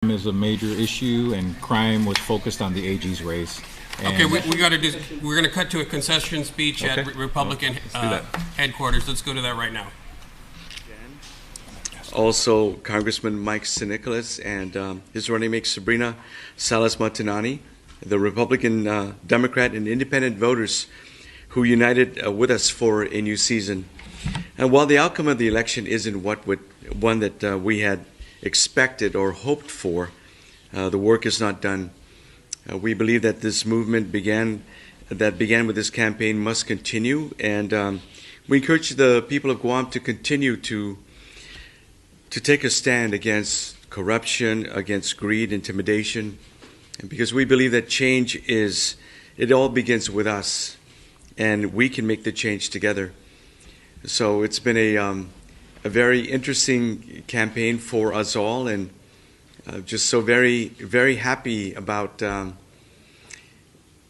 is a major issue, and crime was focused on the AG's race. And okay, we got to do. We're going to cut to a concession speech at Republican headquarters. Let's go to that right now. Also, Congressman Mike Sinicolas and his running mate Sabrina Salas-Matanani, the Republican, Democrat, and independent voters who united with us for a new season. And while the outcome of the election isn't one that we had expected or hoped for, the work is not done. We believe that this movement began with this campaign must continue, and we encourage the people of Guam to continue to take a stand against corruption, against greed, intimidation, and because we believe that change it all begins with us, and we can make the change together. So it's been a very interesting campaign for us all, and just so very, very happy about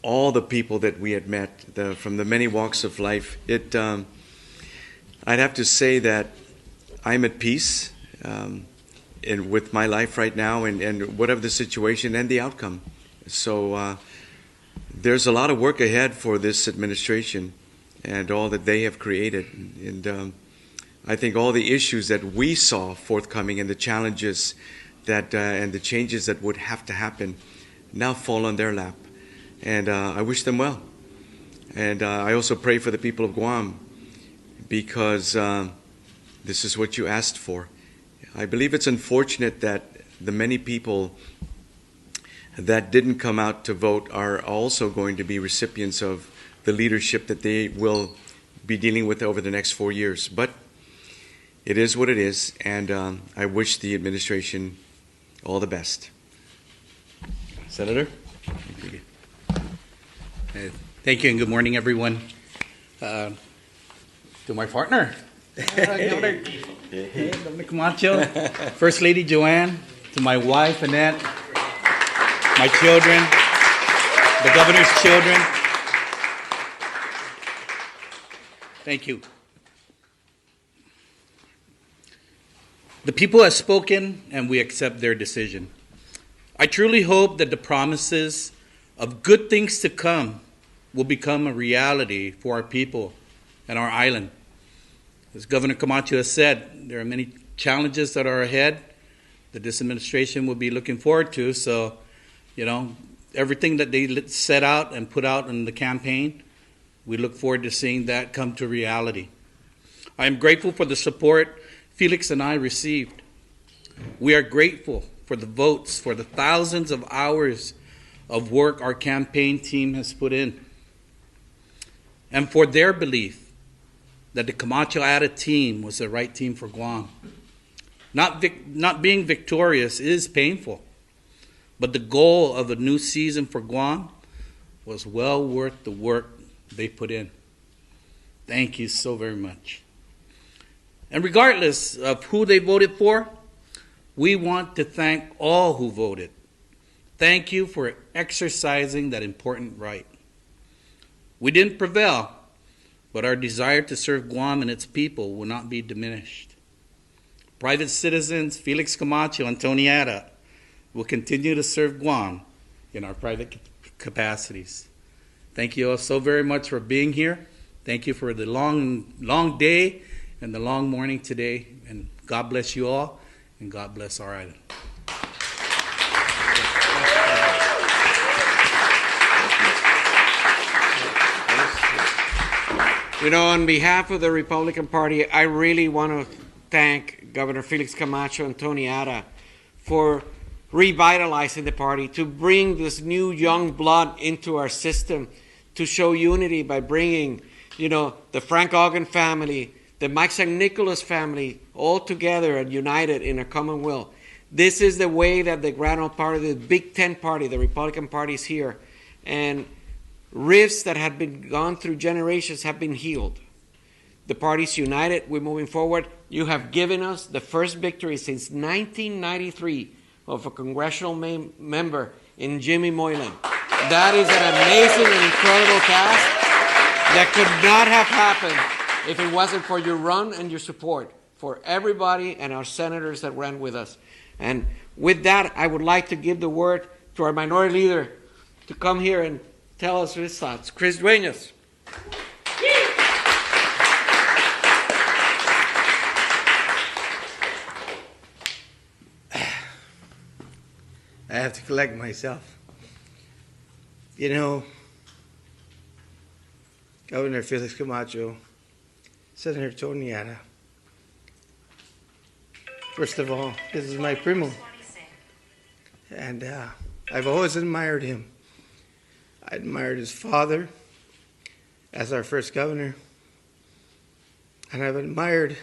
all the people that we had met from the many walks of life. I'd have to say that I'm at peace with my life right now, and whatever the situation and the outcome. So there's a lot of work ahead for this administration and all that they have created. And I think all the issues that we saw forthcoming and the challenges that and the changes that would have to happen now fall on their lap. And I wish them well. And I also pray for the people of Guam, because this is what you asked for. I believe it's unfortunate that the many people that didn't come out to vote are also going to be recipients of the leadership that they will be dealing with over the next 4 years. But it is what it is, and I wish the administration all the best. Senator? Thank you, and good morning, everyone. To my partner, Governor Camacho, First Lady Joanne, to my wife, Annette, my children, the governor's children. Thank you. The people have spoken, and we accept their decision. I truly hope that the promises of good things to come will become a reality for our people and our island. As Governor Camacho has said, there are many challenges that are ahead that this administration will be looking forward to. So, everything that they set out and put out in the campaign, we look forward to seeing that come to reality. I am grateful for the support Felix and I received. We are grateful for the votes, for the thousands of hours of work our campaign team has put in, and for their belief that the Camacho Ada team was the right team for Guam. Not being victorious is painful, but the goal of a new season for Guam was well worth the work they put in. Thank you so very much. And regardless of who they voted for, we want to thank all who voted. Thank you for exercising that important right. We didn't prevail, but our desire to serve Guam and its people will not be diminished. Private citizens Felix Camacho and Tony Ada will continue to serve Guam in our private capacities. Thank you all so very much for being here. Thank you for the long day and the long morning today. And God bless you all, and God bless our island. On behalf of the Republican Party, I really want to thank Governor Felix Camacho and Tony Ada for revitalizing the party, to bring this new young blood into our system, to show unity by bringing, the Frank Ogden family, the Mike St. Nicholas family, all together and united in a common will. This is the way that the Grand Old Party, the Big Ten Party, the Republican Party is here. And rifts that had been gone through generations have been healed. The party's united. We're moving forward. You have given us the first victory since 1993 of a congressional member in Jimmy Moylan. That is an amazing and incredible task that could not have happened if it wasn't for your run and your support for everybody and our senators that ran with us. And With that, I would like to give the word to our minority leader to come here and tell us his thoughts. Chris Dueñas. I have to collect myself. You know, Governor Felix Camacho, Senator Tony Ada, first of all, this is my primo. And I've always admired him. I admired his father as our first governor. And I've admired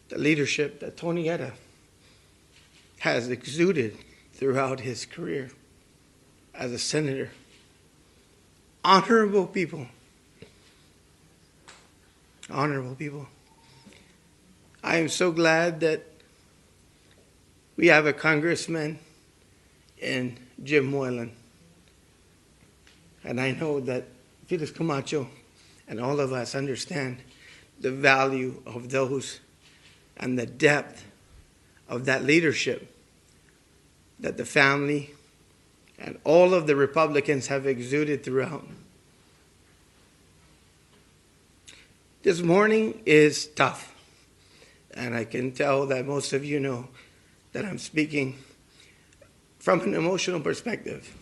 the leadership that Tony Ada has exuded throughout his career as a senator. Honorable people. Honorable people. I am so glad that we have a congressman in Jim Moylan. And I know that Felix Camacho and all of us understand the value of those and the depth of that leadership that the family and all of the Republicans have exuded throughout. This morning is tough, and I can tell that most of you know that I'm speaking from an emotional perspective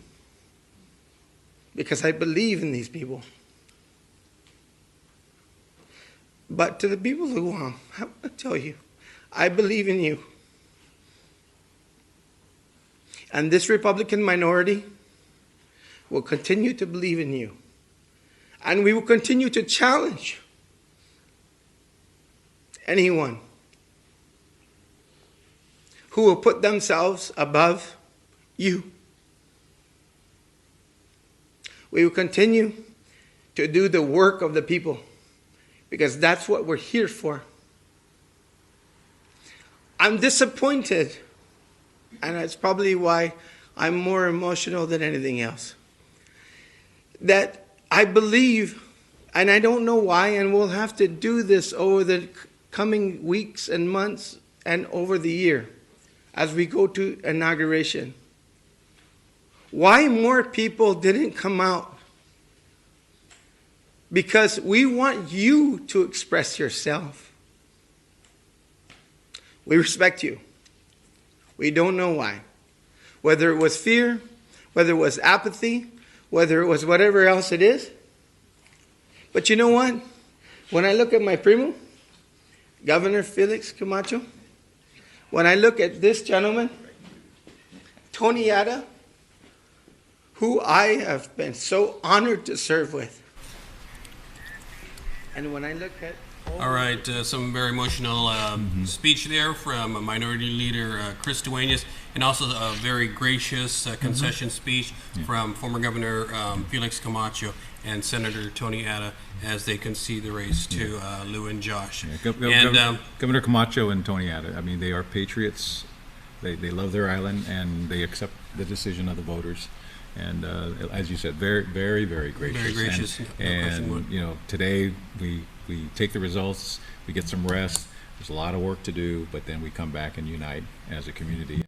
because I believe in these people. But to the people of Guam, I want to tell you, I believe in you. And this Republican minority will continue to believe in you. And we will continue to challenge anyone who will put themselves above you. We will continue to do the work of the people because that's what we're here for. I'm disappointed, and that's probably why I'm more emotional than anything else, that I believe, and I don't know why, and we'll have to do this over the coming weeks and months and over the year as we go to inauguration. Why more people didn't come out? Because we want you to express yourself. We respect you. We don't know why. Whether it was fear, whether it was apathy, whether it was whatever else it is. But you know what? When I look at my primo, Governor Felix Camacho, when I look at this gentleman, Tony Ada, who I have been so honored to serve with, and when I look at All right, some very emotional speech there from Minority Leader Chris Dueñas, and also a very gracious concession speech from former Governor Felix Camacho and Senator Tony Ada as they concede the race to Lou and Josh. Yeah, Governor Camacho and Tony Ada, I mean, they are patriots. They love their island, and they accept the decision of the voters. And as you said, very, very, very gracious. Very gracious. And you know, today we take the results, we get some rest. There's a lot of work to do, but then we come back and unite as a community.